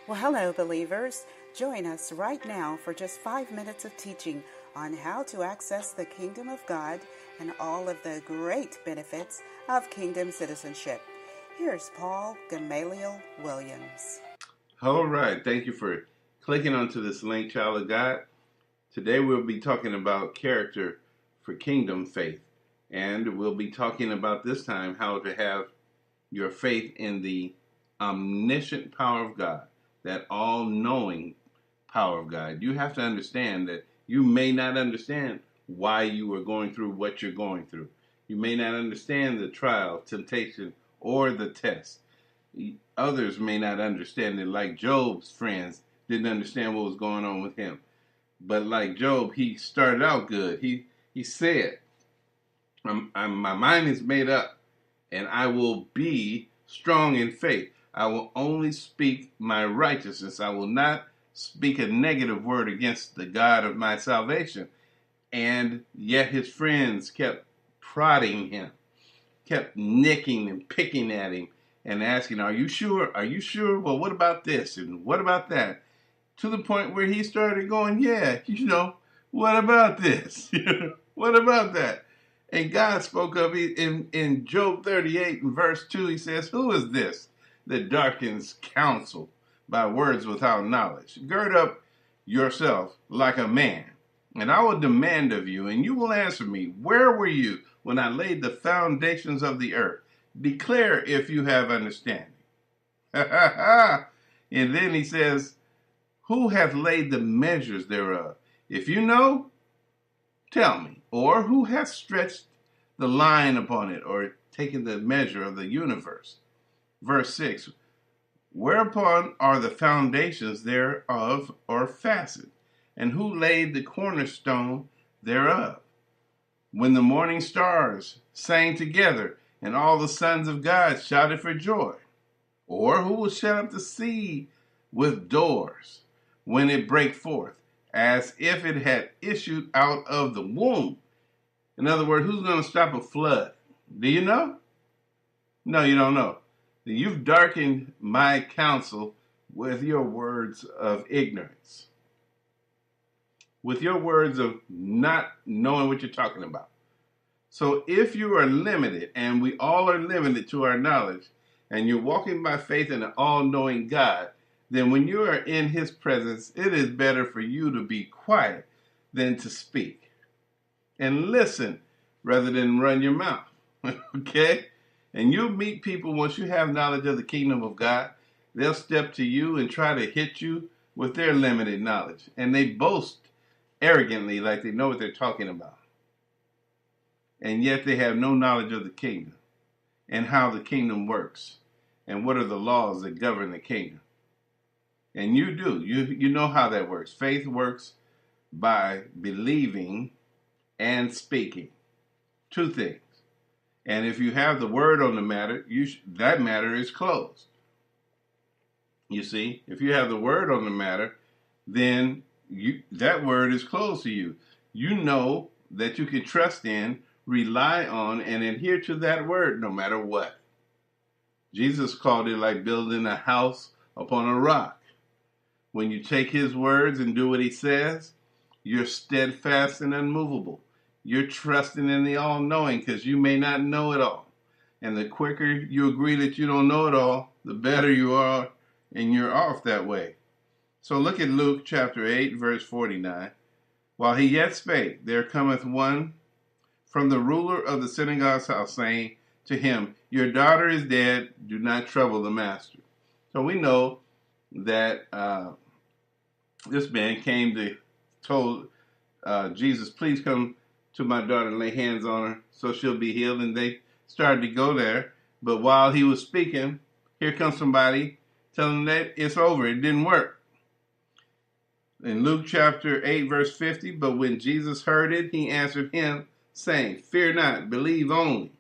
Well, hello, believers. Join us right now for just 5 minutes of teaching on how to access the kingdom of God and all of the great benefits of kingdom citizenship. Here's Paul-Gamaliel-Williams. All right. Thank you for clicking onto this link, child of God. Today we'll be talking about character for kingdom faith. And we'll be talking about this time how to have your faith in the omniscient power of God, that all-knowing power of God. You have to understand that you may not understand why you are going through what you're going through. You may not understand the trial, temptation, or the test. Others may not understand it, like Job's friends didn't understand what was going on with him. But like Job, he started out good. He said, my mind is made up, and I will be strong in faith. I will only speak my righteousness. I will not speak a negative word against the God of my salvation. And yet his friends kept prodding him, kept nicking and picking at him and asking, are you sure? Are you sure? Well, what about this? And what about that? To the point where he started going, yeah, what about this? What about that? And God spoke up in Job 38 and verse 2. He says, who is this that darkens counsel by words without knowledge? Gird up yourself like a man, and I will demand of you, and you will answer me. Where were you when I laid the foundations of the earth? Declare if you have understanding. And then he says, who hath laid the measures thereof? If you know, tell me. Or who hath stretched the line upon it, or taken the measure of the universe? Verse 6, whereupon are the foundations thereof or fastened? And who laid the cornerstone thereof? When the morning stars sang together, and all the sons of God shouted for joy? Or who will shut up the sea with doors, when it break forth, as if it had issued out of the womb? In other words, who's going to stop a flood? Do you know? No, you don't know. You've darkened my counsel with your words of ignorance, with your words of not knowing what you're talking about. So if you are limited, and we all are limited to our knowledge, and you're walking by faith in an all-knowing God, then when you are in his presence, it is better for you to be quiet than to speak. And listen rather than run your mouth. Okay? And you'll meet people, once you have knowledge of the kingdom of God, they'll step to you and try to hit you with their limited knowledge. And they boast arrogantly like they know what they're talking about. And yet they have no knowledge of the kingdom and how the kingdom works and what are the laws that govern the kingdom. And you do. You know how that works. Faith works by believing and speaking. Two things. And if you have the word on the matter, that matter is closed. You see, if you have the word on the matter, then that word is closed to you. You know that you can trust in, rely on, and adhere to that word no matter what. Jesus called it like building a house upon a rock. When you take his words and do what he says, you're steadfast and unmovable. You're trusting in the all-knowing, because you may not know it all. And the quicker you agree that you don't know it all, the better you are, and you're off that way. So look at Luke chapter 8, verse 49. While he yet spake, there cometh one from the ruler of the synagogue's house, saying to him, your daughter is dead, do not trouble the master. So we know that this man came to told Jesus, please come to my daughter and lay hands on her so she'll be healed. And they started to go there. But while he was speaking, here comes somebody telling him that it's over. It didn't work. In Luke chapter 8, verse 50, but when Jesus heard it, he answered him, saying, fear not, believe only,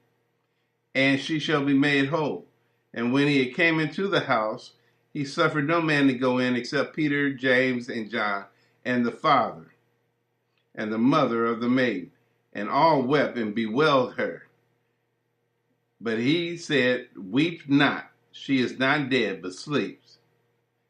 and she shall be made whole. And when he came into the house, he suffered no man to go in except Peter, James, and John, and the father and the mother of the maid. And all wept and bewailed her. But he said, weep not, she is not dead, but sleeps.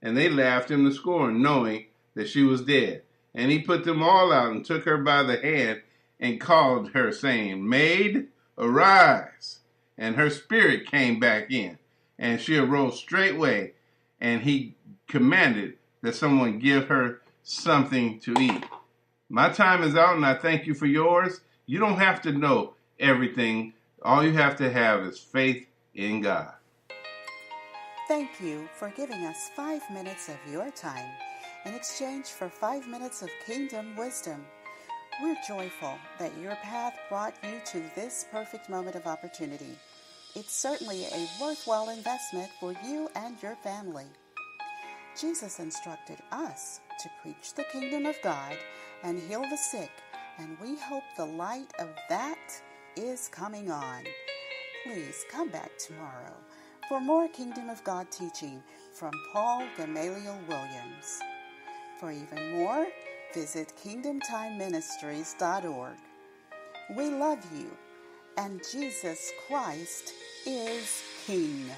And they laughed him to scorn, knowing that she was dead. And he put them all out and took her by the hand and called her, saying, Maid, arise. And her spirit came back in, and she arose straightway, and he commanded that someone give her something to eat. My time is out, and I thank you for yours. You don't have to know everything. All you have to have is faith in God. Thank you for giving us 5 minutes of your time in exchange for 5 minutes of kingdom wisdom. We're joyful that your path brought you to this perfect moment of opportunity. It's certainly a worthwhile investment for you and your family. Jesus instructed us to preach the kingdom of God and heal the sick, and we hope the light of that is coming on. Please come back tomorrow for more Kingdom of God teaching from Paul-Gamaliel-Williams. For even more, visit kingdomtimeministries.org. We love you, and Jesus Christ is King.